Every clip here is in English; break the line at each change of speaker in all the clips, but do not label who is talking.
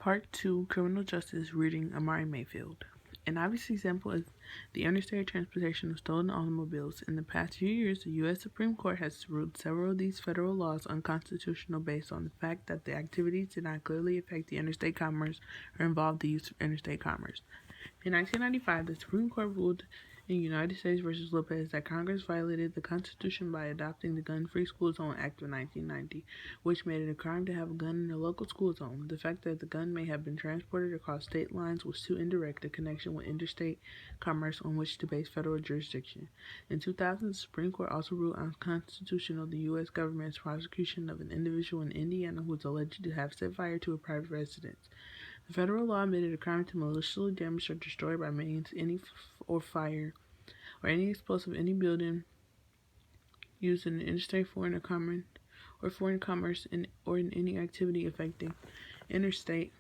Part 2 Criminal Justice Reading Amaree Mayfield. An obvious example is the interstate transportation of stolen automobiles. In the past few years, the U.S. Supreme Court has ruled several of these federal laws unconstitutional based on the fact that the activities did not clearly affect the interstate commerce or involve the use of interstate commerce. In 1995, the Supreme Court ruled in United States v. Lopez that Congress violated the Constitution by adopting the Gun-Free School Zone Act of 1990, which made it a crime to have a gun in a local school zone. The fact that the gun may have been transported across state lines was too indirect a connection with interstate commerce on which to base federal jurisdiction. In 2000, the Supreme Court also ruled unconstitutional the U.S. government's prosecution of an individual in Indiana who was alleged to have set fire to a private residence. The federal law made it a crime to maliciously damage or destroy by means or fire or any explosive any building used in interstate foreign commerce or in any activity affecting interstate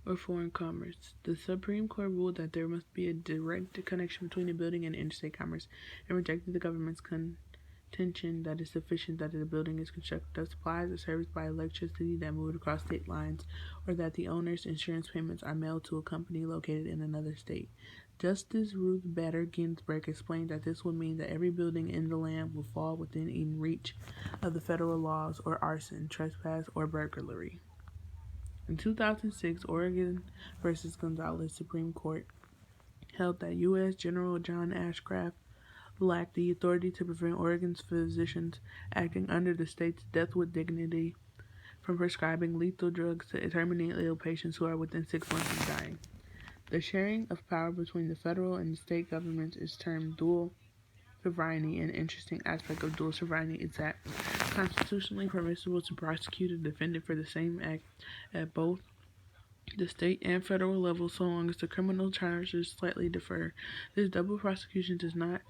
or foreign commerce. The Supreme Court ruled that there must be a direct connection between a building and interstate commerce and rejected the government's contention that is sufficient that the building is constructed of supplies or serviced by electricity that moved across state lines, or that the owner's insurance payments are mailed to a company located in another state. Justice Ruth Bader Ginsburg explained that this would mean that every building in the land would fall within reach of the federal laws or arson, trespass, or burglary. In 2006, Oregon v. Gonzalez Supreme Court held that U.S. General John Ashcraft lacked the authority to prevent Oregon's physicians acting under the state's Death with Dignity from prescribing lethal drugs to terminally ill patients who are within 6 months of dying. The sharing of power between the federal and state governments is termed dual sovereignty. An interesting aspect of dual sovereignty is that constitutionally permissible to prosecute a defendant for the same act at both the state and federal level so long as the criminal charges slightly differ. This double prosecution does not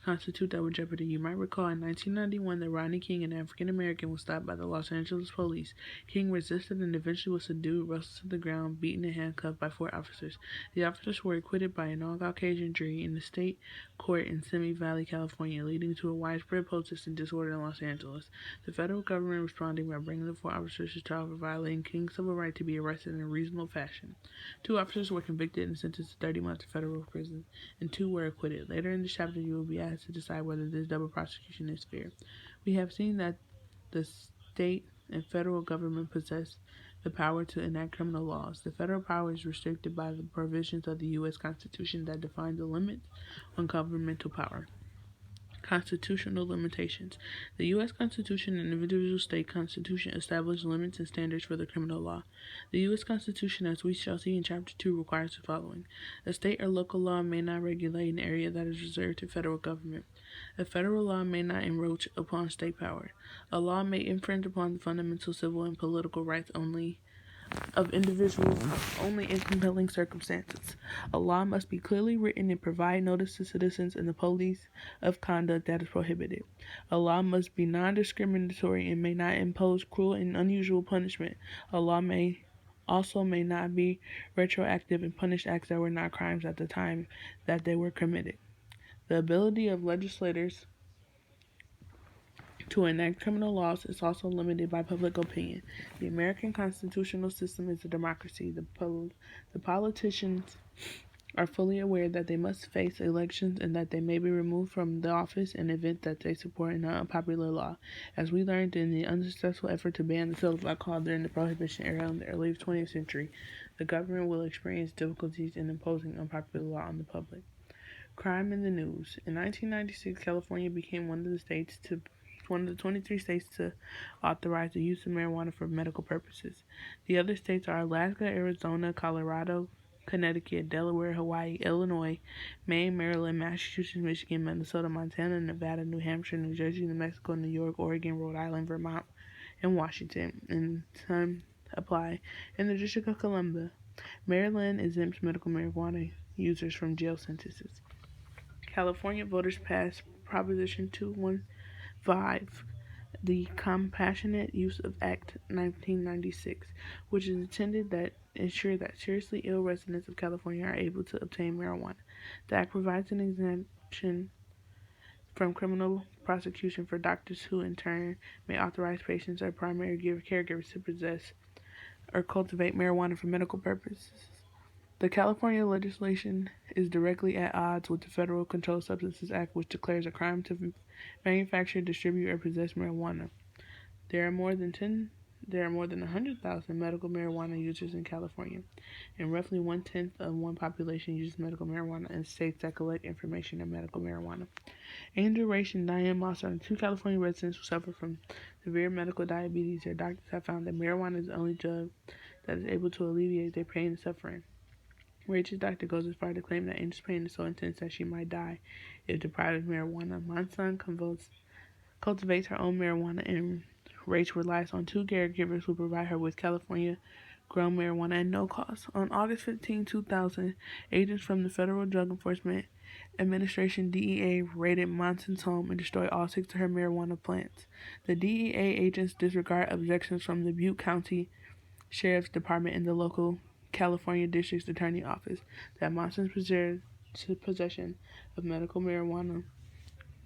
constitute double jeopardy. You might recall in 1991 that Rodney King, an African American, was stopped by the Los Angeles police. King resisted and eventually was subdued, wrestled to the ground, beaten, and handcuffed by 4 officers. The officers were acquitted by an all-Caucasian jury in the state court in Simi Valley, California, leading to a widespread protest and disorder in Los Angeles. The federal government responding by bringing the 4 officers to trial for violating King's civil right to be arrested in a reasonable fashion. 2 officers were convicted and sentenced to 30 months of federal prison, and 2 were acquitted. Later in this chapter, you will be asked to decide whether this double prosecution is fair. We have seen that the state and federal government possess the power to enact criminal laws. The federal power is restricted by the provisions of the U.S. Constitution that define the limits on governmental power. Constitutional limitations. The U.S. Constitution and individual state constitution establish limits and standards for the criminal law. The U.S. Constitution, as we shall see in Chapter 2, requires the following. A state or local law may not regulate an area that is reserved to federal government. A federal law may not encroach upon state power. A law may infringe upon the fundamental civil and political rights of individuals only in compelling circumstances. A law must be clearly written and provide notice to citizens and the police of conduct that is prohibited. A law must be non-discriminatory and may not impose cruel and unusual punishment. A law may not be retroactive and punish acts that were not crimes at the time that they were committed. The ability of legislators to enact criminal laws is also limited by public opinion. The American constitutional system is a democracy. The politicians are fully aware that they must face elections and that they may be removed from the office in the event that they support an unpopular law. As we learned in the unsuccessful effort to ban the sale of alcohol during the Prohibition era in the early 20th century, the government will experience difficulties in imposing unpopular law on the public. Crime in the news. In 1996, California became one of the 23 states to authorize the use of marijuana for medical purposes. The other states are Alaska, Arizona, Colorado, Connecticut, Delaware, Hawaii, Illinois, Maine, Maryland, Massachusetts, Michigan, Minnesota, Montana, Nevada, New Hampshire, New Jersey, New Mexico, New York, Oregon, Rhode Island, Vermont, and Washington. And some apply in the District of Columbia. Maryland exempts medical marijuana users from jail sentences. California voters passed Proposition 215, the Compassionate Use of Act 1996, which is intended to ensure that seriously ill residents of California are able to obtain marijuana. The act provides an exemption from criminal prosecution for doctors who, in turn, may authorize patients or primary caregivers to possess or cultivate marijuana for medical purposes. The California legislation is directly at odds with the Federal Controlled Substances Act, which declares a crime to manufacture, distribute, or possess marijuana. There are more than 100,000 medical marijuana users in California, and roughly 1/10 of one population uses medical marijuana in states that collect information on medical marijuana. Angel Raish and Diane Moss are two California residents who suffer from severe medical diabetes. Their doctors have found that marijuana is the only drug that is able to alleviate their pain and suffering. Rachel's doctor goes as far to claim that Angel's pain is so intense that she might die if deprived of marijuana. Monson cultivates her own marijuana, and Rachel relies on two caregivers who provide her with California grown marijuana at no cost. On August 15, 2000, agents from the Federal Drug Enforcement Administration DEA raided Monson's home and destroyed all 6 of her marijuana plants. The DEA agents disregard objections from the Butte County Sheriff's Department and the local California District Attorney Office that Monson's possession of medical marijuana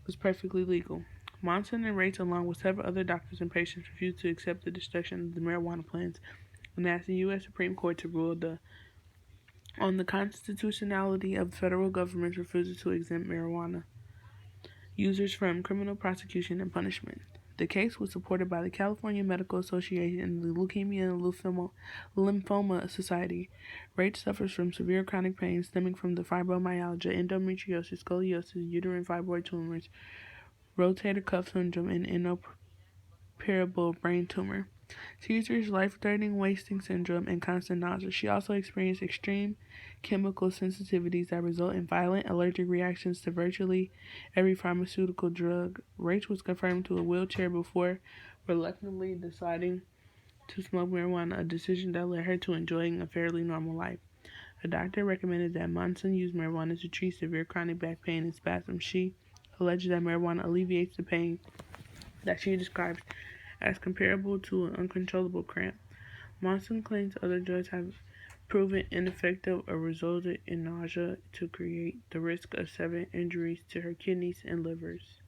was perfectly legal. Monson and Rates, along with several other doctors and patients, refused to accept the destruction of the marijuana plants and asked the U.S. Supreme Court to rule on the constitutionality of the federal government's refusal to exempt marijuana users from criminal prosecution and punishment. The case was supported by the California Medical Association and the Leukemia and Lymphoma Society. Rach suffers from severe chronic pain stemming from the fibromyalgia, endometriosis, scoliosis, uterine fibroid tumors, rotator cuff syndrome, and inoperable brain tumor, seizures, life-threatening wasting syndrome, and constant nausea. She also experienced extreme chemical sensitivities that result in violent allergic reactions to virtually every pharmaceutical drug. Rach was confirmed to a wheelchair before reluctantly deciding to smoke marijuana, a decision that led her to enjoying a fairly normal life. A doctor recommended that Monson use marijuana to treat severe chronic back pain and spasms. She alleged that marijuana alleviates the pain that she describes as comparable to an uncontrollable cramp. Monson claims other drugs have proven ineffective or resulted in nausea to create the risk of severe injuries to her kidneys and livers.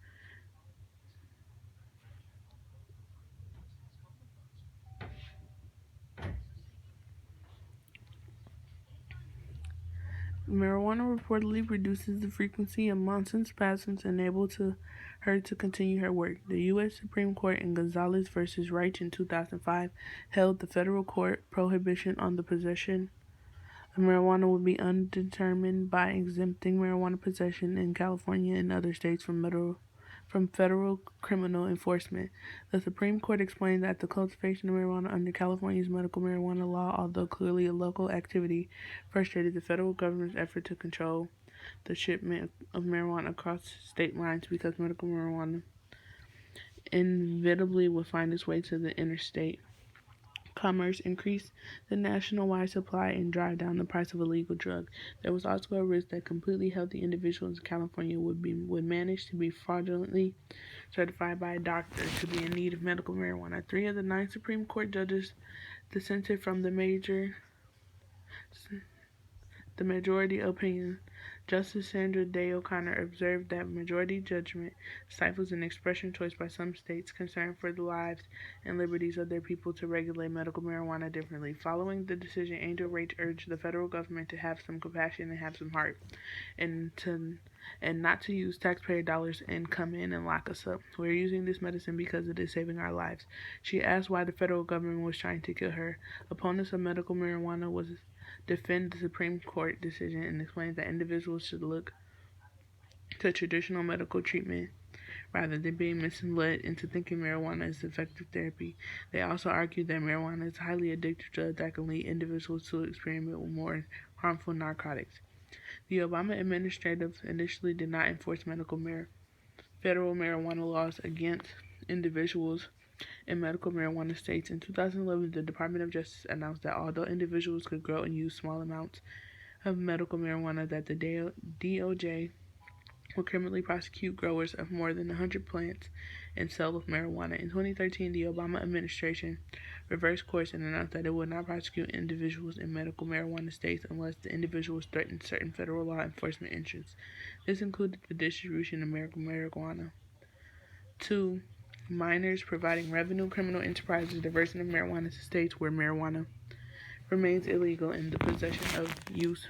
Marijuana reportedly reduces the frequency of Monson's spasms, enabling her to continue her work. The U.S. Supreme Court in Gonzalez v. Reich in 2005 held the federal court prohibition on the possession of marijuana would be undetermined by exempting marijuana possession in California and other states from federal criminal enforcement. The Supreme Court explained that the cultivation of marijuana under California's medical marijuana law, although clearly a local activity, frustrated the federal government's effort to control the shipment of marijuana across state lines because medical marijuana inevitably would find its way to the interstate commerce, increase the nationwide supply, and drive down the price of a legal drug. There was also a risk that completely healthy individuals in California would manage to be fraudulently certified by a doctor to be in need of medical marijuana. 3 of the 9 Supreme Court judges dissented from the majority opinion. Justice Sandra Day O'Connor observed that majority judgment stifles an expression choice by some states concerned for the lives and liberties of their people to regulate medical marijuana differently. Following the decision, Angel Rach urged the federal government to have some compassion and have some heart, and not to use taxpayer dollars and come in and lock us up. We're using this medicine because it is saving our lives. She asked why the federal government was trying to kill her. Opponents of medical marijuana defend the Supreme Court decision and explain that individuals should look to traditional medical treatment rather than being misled into thinking marijuana is effective therapy. They also argue that marijuana is a highly addictive drug that can lead individuals to experiment with more harmful narcotics. The Obama administration initially did not enforce federal marijuana laws against individuals in medical marijuana states. In 2011, the Department of Justice announced that although individuals could grow and use small amounts of medical marijuana, that the DOJ will criminally prosecute growers of more than 100 plants and sale of marijuana. In 2013, the Obama administration reversed course and announced that it would not prosecute individuals in medical marijuana states unless the individuals threatened certain federal law enforcement interests. This included the distribution of medical marijuana to minors, providing revenue, criminal enterprises, diversion of marijuana to states where marijuana remains illegal in the possession of use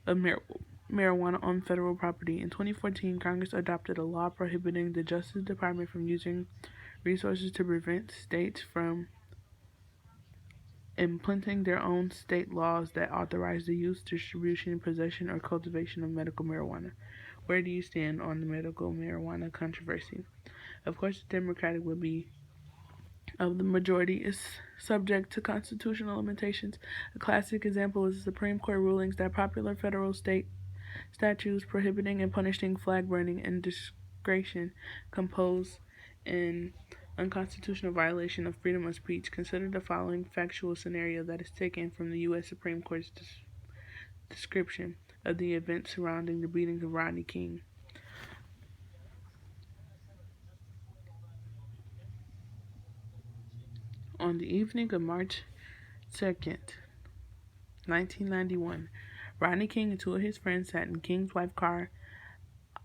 of marijuana on federal property. In 2014, Congress adopted a law prohibiting the Justice Department from using resources to prevent states from implementing their own state laws that authorize the use, distribution, possession, or cultivation of medical marijuana. Where do you stand on the medical marijuana controversy? Of course, the Democratic will be of the majority is subject to constitutional limitations. A classic example is the Supreme Court rulings that popular federal state statutes prohibiting and punishing flag burning and desecration compose an unconstitutional violation of freedom of speech. Consider the following factual scenario that is taken from the U.S. Supreme Court's description of the events surrounding the beating of Rodney King. On the evening of March 2nd, 1991, Rodney King and two of his friends sat in King's wife's car,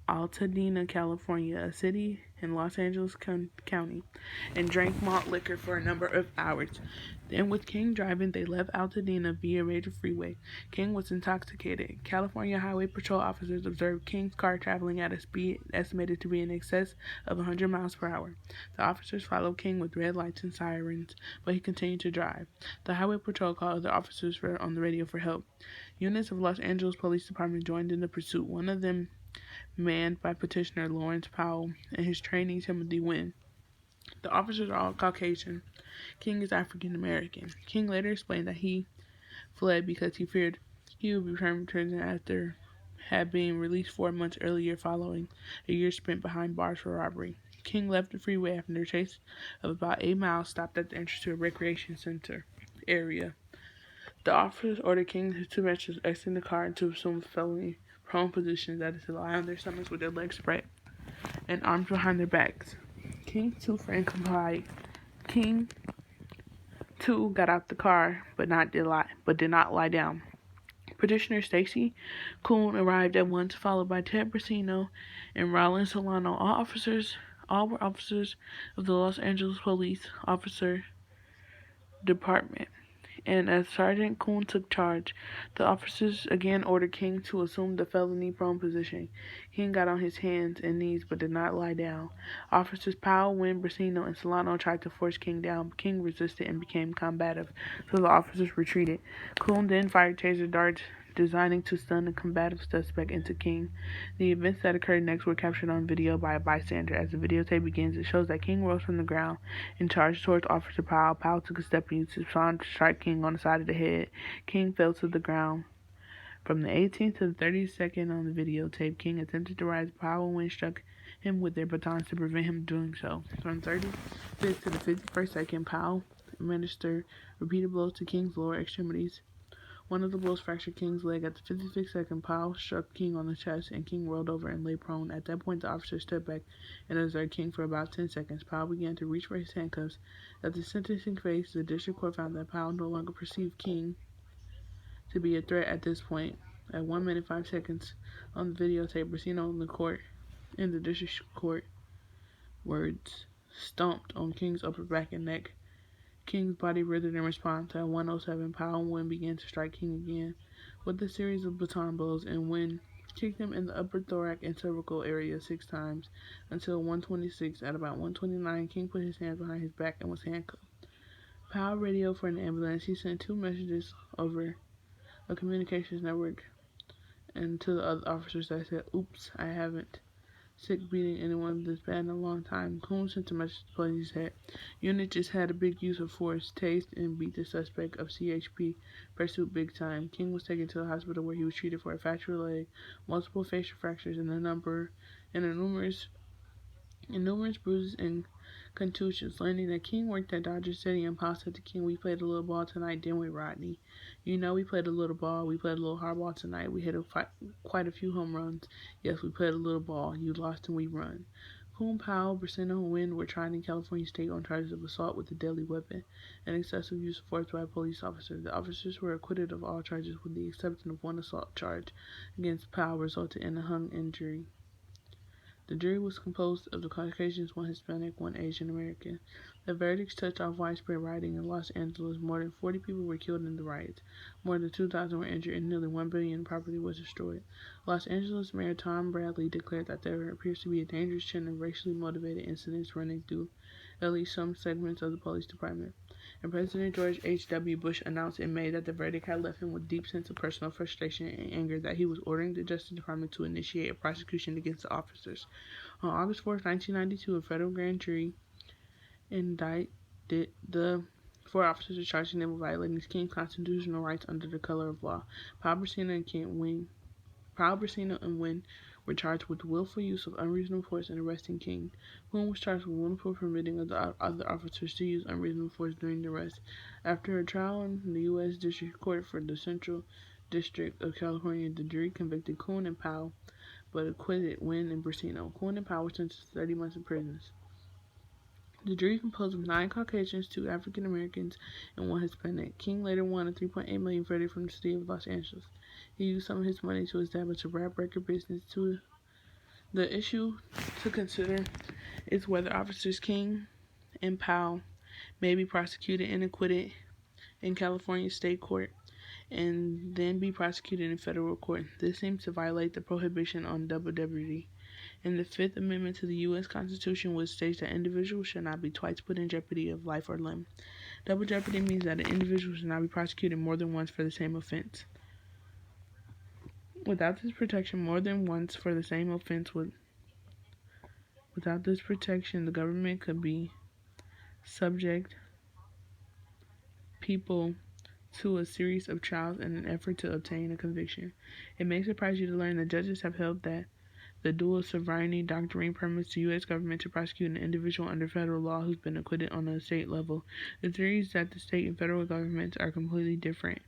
Altadena, California, a city in Los Angeles County, and drank malt liquor for a number of hours. Then, with King driving, they left Altadena via major freeway. King was intoxicated. California Highway Patrol officers observed King's car traveling at a speed estimated to be in excess of 100 miles per hour. The officers followed King with red lights and sirens, but he continued to drive. The Highway Patrol called other officers on the radio for help. Units of Los Angeles Police Department joined in the pursuit, one of them manned by Petitioner Lawrence Powell and his trainee Timothy Wynn. The officers are all Caucasian. King is African American. King later explained that he fled because he feared he would be returned to prison after had been released 4 months earlier following a year spent behind bars for robbery. King left the freeway after a chase of about 8 miles, stopped at the entrance to a recreation center area. The officers ordered King to matches exiting the car and to assume felony prone position, that is, to lie on their stomachs with their legs spread and arms behind their backs. King's two friends complied. King, too, got out the car, but did not lie down. Petitioner Stacy Kuhn arrived at once, followed by Ted Brasino and Rollin Solano. All were officers of the Los Angeles Police Officer Department. And as Sergeant Kuhn took charge, the officers again ordered King to assume the felony prone position. King got on his hands and knees but did not lie down. Officers Powell, Wynn, Brasino, and Solano tried to force King down, but King resisted and became combative, so the officers retreated. Kuhn then fired taser darts designing to stun the combative suspect into King. The events that occurred next were captured on video by a bystander. As the videotape begins, it shows that King rose from the ground and charged towards Officer Powell. Powell took a step and used his baton to strike King on the side of the head. King fell to the ground. From the 18th to the 30th on the videotape, King attempted to rise. Powell and Wynn struck him with their batons to prevent him doing so. From the 35th to the 51st, Powell administered repeated blows to King's lower extremities. One of the blows fractured King's leg. At the 56nd, Powell struck King on the chest, and King rolled over and lay prone. At that point, the officer stepped back and observed King for about 10 seconds. Powell began to reach for his handcuffs. At the sentencing phase, the district court found that Powell no longer perceived King to be a threat at this point. At 1 minute 5 seconds on the videotape, Brasino in the district court words stomped on King's upper back and neck. King's body writhed in response. At 1:07, Powell and Wynn began to strike King again with a series of baton blows, and Wynn kicked him in the upper thorax and cervical area 6 times until 1:26. At about 1:29, King put his hands behind his back and was handcuffed. Powell radioed for an ambulance. He sent 2 messages over a communications network and to the other officers that said, "Oops, I haven't sick beating anyone this bad in a long time." Coon sent a message to police that unit just had a big use of force, tased and beat the suspect of CHP pursuit big time. King was taken to the hospital where he was treated for a fractured leg, multiple facial fractures, and numerous bruises and contusions. Learning that King worked at Dodger Stadium, Powell said to King, "We played a little ball tonight, didn't we, Rodney? You know, we played a little ball. We played a little hardball tonight. We hit quite a few home runs. Yes, we played a little ball. You lost and we run." Coon, Powell, Brasino, and Wynn were tried in California State on charges of assault with a deadly weapon and excessive use of force by a police officer. The officers were acquitted of all charges with the exception of one assault charge against Powell, resulted in a hung injury. The jury was composed of the Caucasians, 1 Hispanic, 1 Asian American. The verdicts touched off widespread rioting in Los Angeles. More than 40 people were killed in the riots. More than 2,000 were injured, and nearly $1 billion in property was destroyed. Los Angeles Mayor Tom Bradley declared that there appears to be a dangerous trend of racially motivated incidents running through at least some segments of the police department. And President George H.W. Bush announced in May that the verdict had left him with a deep sense of personal frustration and anger, that he was ordering the Justice Department to initiate a prosecution against the officers. On August 4, 1992, a federal grand jury indicted the four officers, charging them with violating King's constitutional rights under the color of law. Paul Bracino and Wynn were charged with willful use of unreasonable force in arresting King. Wynn was charged with willful permitting of the other officers to use unreasonable force during the arrest. After a trial in the U.S. District Court for the Central District of California, the jury convicted Kuhn and Powell, but acquitted Wynn and Bracino. Kuhn and Powell were sentenced to 30 months in prison. The jury composed of 9 Caucasians, 2 African Americans, and 1 Hispanic. King later won a $3.8 million verdict from the city of Los Angeles. He used some of his money to establish a rap record business. The issue to consider is whether officers King and Powell may be prosecuted and acquitted in California state court and then be prosecuted in federal court. This seems to violate the prohibition on double jeopardy in the Fifth Amendment to the U.S. Constitution, which states that individuals should not be twice put in jeopardy of life or limb. Double jeopardy means that an individual should not be prosecuted more than once for the same offense. Without this protection, more than once for the same offense without this protection, the government could be subject people to a series of trials in an effort to obtain a conviction. It may surprise you to learn that judges have held that the dual sovereignty doctrine permits the U.S. government to prosecute an individual under federal law who's been acquitted on a state level. The theory is that the state and federal governments are completely different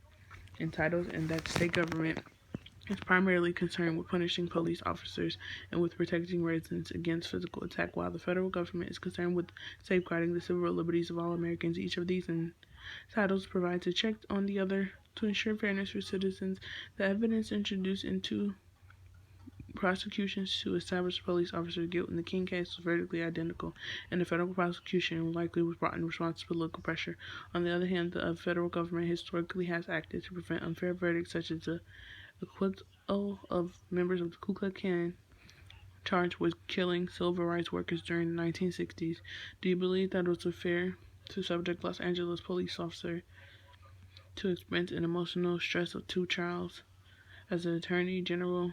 in titles, and that the state government is primarily concerned with punishing police officers and with protecting residents against physical attack, while the federal government is concerned with safeguarding the civil liberties of all Americans. Each of these titles provides a check on the other to ensure fairness for citizens. The evidence introduced into prosecutions to establish police officers' guilt in the King case was vertically identical, and the federal prosecution likely was brought in response to political pressure. On the other hand, the federal government historically has acted to prevent unfair verdicts, such as the acquittal of members of the Ku Klux Klan charged with killing civil rights workers during the 1960s. Do you believe that it was fair to subject Los Angeles police officer to expense and emotional stress of 2 trials? As the Attorney General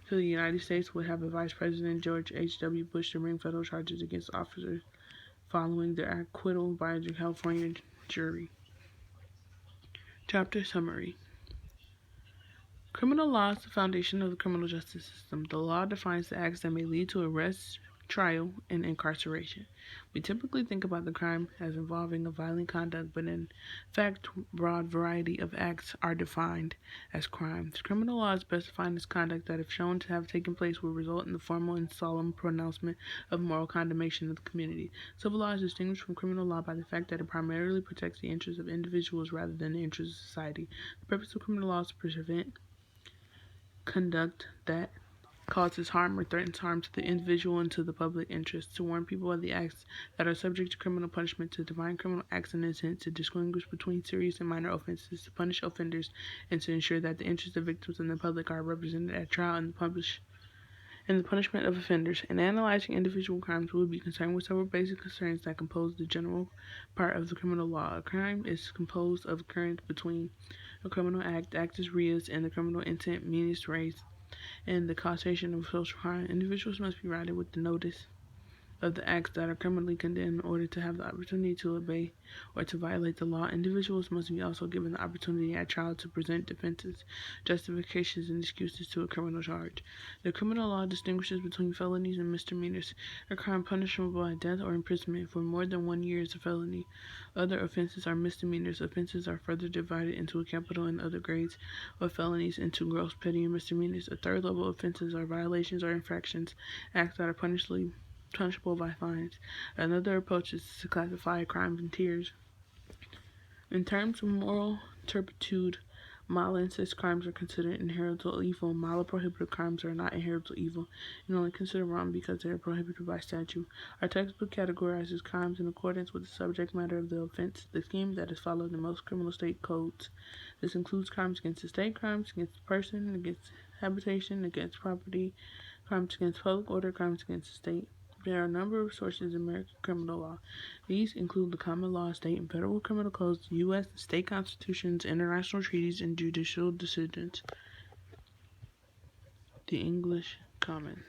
to the United States would have advised President George H.W. Bush to bring federal charges against officers following their acquittal by the California jury. Chapter Summary. Criminal law is the foundation of the criminal justice system. The law defines the acts that may lead to arrest, trial, and incarceration. We typically think about the crime as involving a violent conduct, but in fact, a broad variety of acts are defined as crimes. Criminal law is best defined as conduct that, if shown to have taken place, will result in the formal and solemn pronouncement of moral condemnation of the community. Civil law is distinguished from criminal law by the fact that it primarily protects the interests of individuals rather than the interests of society. The purpose of criminal law is to prevent conduct that causes harm or threatens harm to the individual and to the public interest, to warn people of the acts that are subject to criminal punishment, to define criminal acts and intent, to distinguish between serious and minor offenses, to punish offenders, and to ensure that the interests of victims and the public are represented at trial and the punishment of offenders. In analyzing individual crimes, we will be concerned with several basic concerns that compose the general part of the criminal law. A crime is composed of occurrence between a criminal act, actus reus, and the criminal intent, means, res, and the causation of social harm. Individuals must be provided with the notice of the acts that are criminally condemned in order to have the opportunity to obey or to violate the law. Individuals must be also given the opportunity at trial to present defenses, justifications, and excuses to a criminal charge. The criminal law distinguishes between felonies and misdemeanors. A crime punishable by death or imprisonment for more than 1 year is a felony. Other offenses are misdemeanors. Offenses are further divided into a capital and other grades of felonies into gross, petty, and misdemeanors. A third level offenses are violations or infractions, acts that are punishable by fines. Another approach is to classify crimes in tiers. In terms of moral turpitude, Malincest crimes are considered inheritable evil. Mala-prohibited crimes are not inheritable evil and only considered wrong because they are prohibited by statute. Our textbook categorizes crimes in accordance with the subject matter of the offense, the scheme that is followed in most criminal state codes. This includes crimes against the state, crimes against the person, against habitation, against property, crimes against public order, crimes against the state. There are a number of sources in American criminal law. These include the common law, state and federal criminal codes, U.S. and state constitutions, international treaties, and judicial decisions. The English Common.